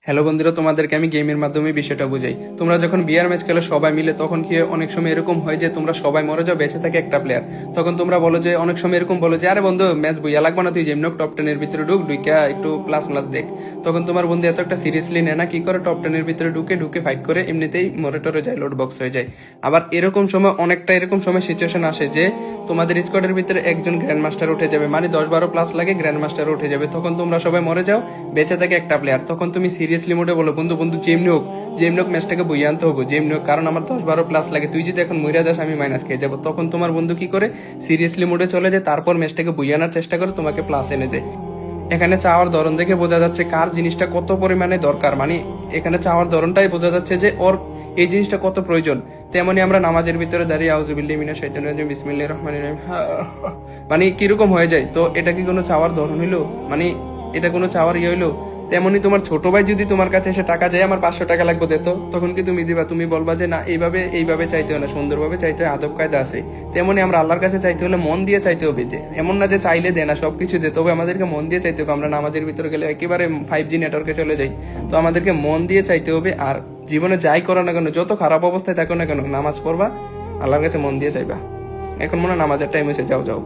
Hello বন্ধুরা, তোমাদেরকে আমি গেমের মাধ্যমে বিষয়টা বুঝাই। তোমরা যখন বিয়ার ম্যাচ খেলো সবাই মিলে, তখন কি অনেক সময় এরকম হয় যে তোমরা সবাই মরে যাও, বেঁচে থাকে একটা প্লেয়ার। তখন তোমরা বলো যে, অনেক সময় এরকম বলো যে, আরে বন্ধু ম্যাচ বইয়া লাগবে না, তুই যেমন টপ 10 এর ভিতরে ঢুকা একটু প্লাস প্লাস দেখ। তখন তোমার বন্ধু এত একটা সিরিয়াসলি নেয় না, কি করে টপ 10 এর ভিতরে ঢুকে ফাইট করে এমনিতেই মরে টরে যায়, লোড বক্স হয়ে যায়। আবার এরকম সময় অনেকটা এরকম সময় সিচুয়েশন আসে যে তোমাদের স্কোয়াডের ভিতরে একজন গ্র্যান্ড মাস্টার উঠে যাবে, মানে 10-12 প্লাস লাগে গ্র্যান্ড মাস্টার উঠে যাবে। তখন তোমরা সবাই মরে যাও, বেঁচে থাকে একটা প্লেয়ার। তখন তুমি সিরিয়াসলি মোডে বলো, বন্ধু বন্ধু যেমনি হোক ম্যাচটাকে বইয়ে আনতে হবে, যেমনি হোক, কারণ আমার 10-12 প্লাস লাগে, তুই যদি এখন মইরা যাস আমি মাইনাস খেয়ে যাবো। তখন তোমার বন্ধু কি করে, সিরিয়াসলি মোডে চলে যায়, তারপর ম্যাচটাকে বইয়ে আনার চেষ্টা করে তোমাকে প্লাস এনে দেয়। এখানে চাওয়ার ধরন দেখে বোঝা যাচ্ছে কার জিনিসটা কত পরিমাণে দরকার, মানে এখানে চাওয়ার ধরনটাই বোঝা যাচ্ছে যে ওর এই জিনিসটা কত প্রয়োজন। তেমনি আমরা নামাজের ভিতরে দাঁড়িয়ে আউযুবিল্লাহি মিনাশ শাইতানির রাজিম বিসমিল্লাহির রহমানির রহিম মানে কিরকম হয়ে যায়। তো এটা কি কোনো চাওয়ার ধরন হইলো? মানে এটা কোনো চাওয়ার ইয়ে হইলো? তেমনি তোমার ছোট ভাই যদি তোমার কাছে এসে টাকা যায়, আমার 500 টাকা লাগবে দিত, তখন কি তুমি দিবা? তুমি বলবা যে না, এইভাবে চাইতে হয় না, সুন্দরভাবে চাইতে হয়, আদব কায়দা আছে। তেমনি আমরা আল্লাহর কাছে চাইতে হলে মন দিয়ে চাইতে হবে, যে এমন না যে চাইলে দেয় না, সবকিছু দিতে হবে, আমাদেরকে মন দিয়ে চাইতে হবে। আমরা নামাজের ভিতরে গেলে একেবারে 5G নেটওয়ার্কে চলে যাই, তো আমাদেরকে মন দিয়ে চাইতে হবে। আর জীবনে যাই করো না কেন, যত খারাপ অবস্থায় থাকো না কেন, নামাজ পড়বা, আল্লাহর কাছে মন দিয়ে চাইবা। এখন মনে হয় নামাজের টাইম হয়েছে, যাও যাও।